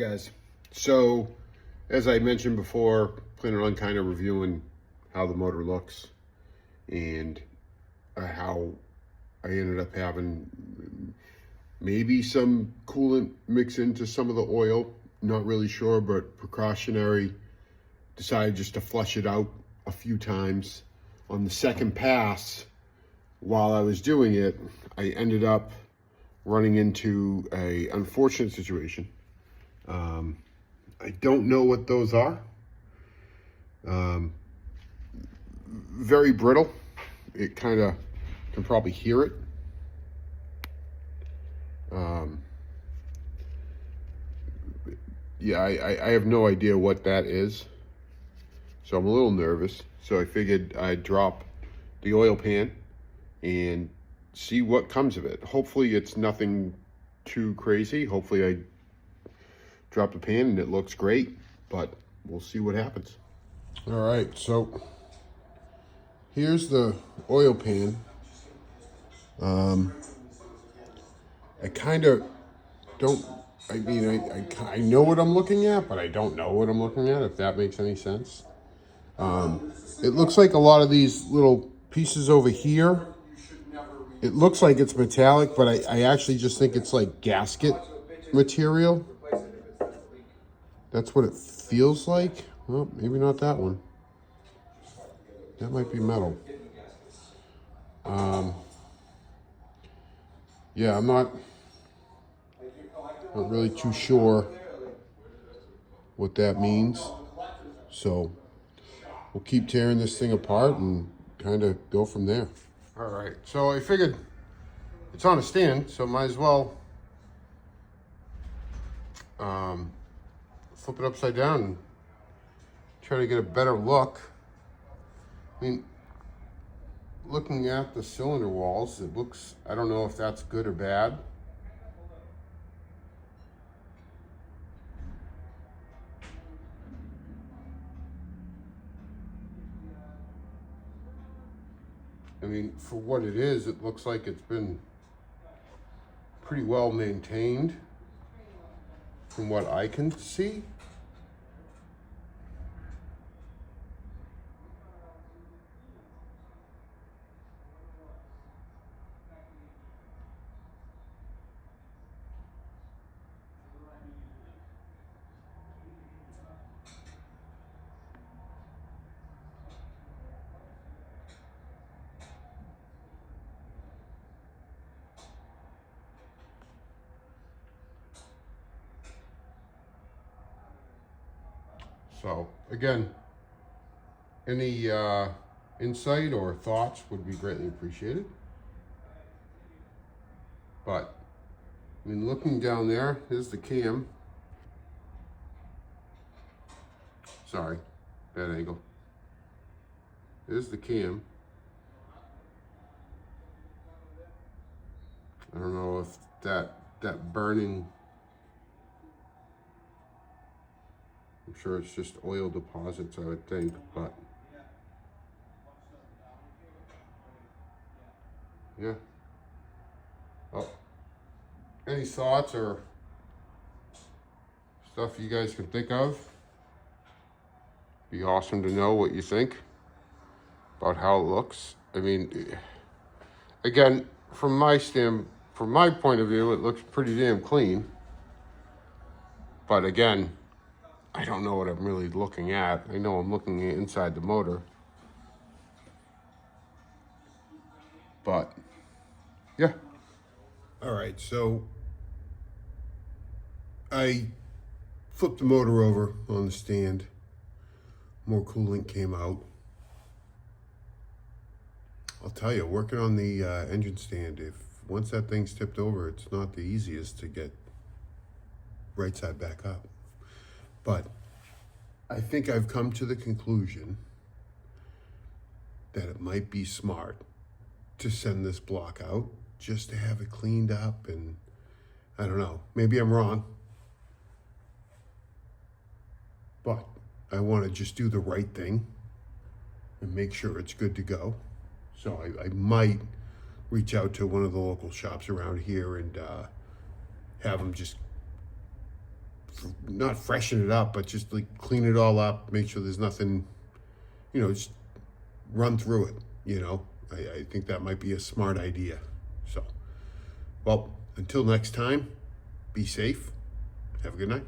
guys? So as I mentioned before, planning on kind of reviewing how the motor looks and how I ended up having maybe some coolant mix into some of the oil, not really sure, but precautionary, decided just to flush it out a few times. On the second pass, while I was doing it, I ended up running into a unfortunate situation. I don't know what those are. Very brittle. It kind of can probably hear it. Yeah, I have no idea what that is. So I'm a little nervous. So I figured I'd drop the oil pan and see what comes of it. Hopefully it's nothing too crazy. Hopefully I drop the pan and it looks great, but we'll see what happens. All right, so here's the oil pan. I kind of don't, I mean, I know what I'm looking at, but I don't know what I'm looking at, if that makes any sense. It looks like a lot of these little pieces over here, it looks like it's metallic, but I actually just think it's like gasket material. That's what it feels like. Well, maybe not that one. That might be metal. Yeah, I'm not really too sure what that means. So we'll keep tearing this thing apart and kind of go from there. All right, so I figured it's on a stand, so might as well flip it upside down and try to get a better look. I mean, looking at the cylinder walls, it looks, I don't know if that's good or bad. I mean, for what it is, it looks like it's been pretty well maintained from what I can see. So again, any insight or thoughts would be greatly appreciated. But I mean, looking down there, here's the cam. Sorry, bad angle. Here's the cam. I don't know if that burning, I'm sure it's just oil deposits, I would think, but yeah. Oh, any thoughts or stuff you guys can think of? Be awesome to know what you think about how it looks. I mean, again, from my point of view, it looks pretty damn clean. But again, I don't know what I'm really looking at. I know I'm looking inside the motor. But, yeah. All right, so I flipped the motor over on the stand. More coolant came out. I'll tell you, working on the engine stand, once that thing's tipped over, it's not the easiest to get right side back up. But I think I've come to the conclusion that it might be smart to send this block out just to have it cleaned up, and I don't know, maybe I'm wrong, but I want to just do the right thing and make sure it's good to go. So I might reach out to one of the local shops around here and have them just not freshen it up, but just like clean it all up, make sure there's nothing, just run through it, I think that might be a smart idea. So, well, until next time, be safe. Have a good night.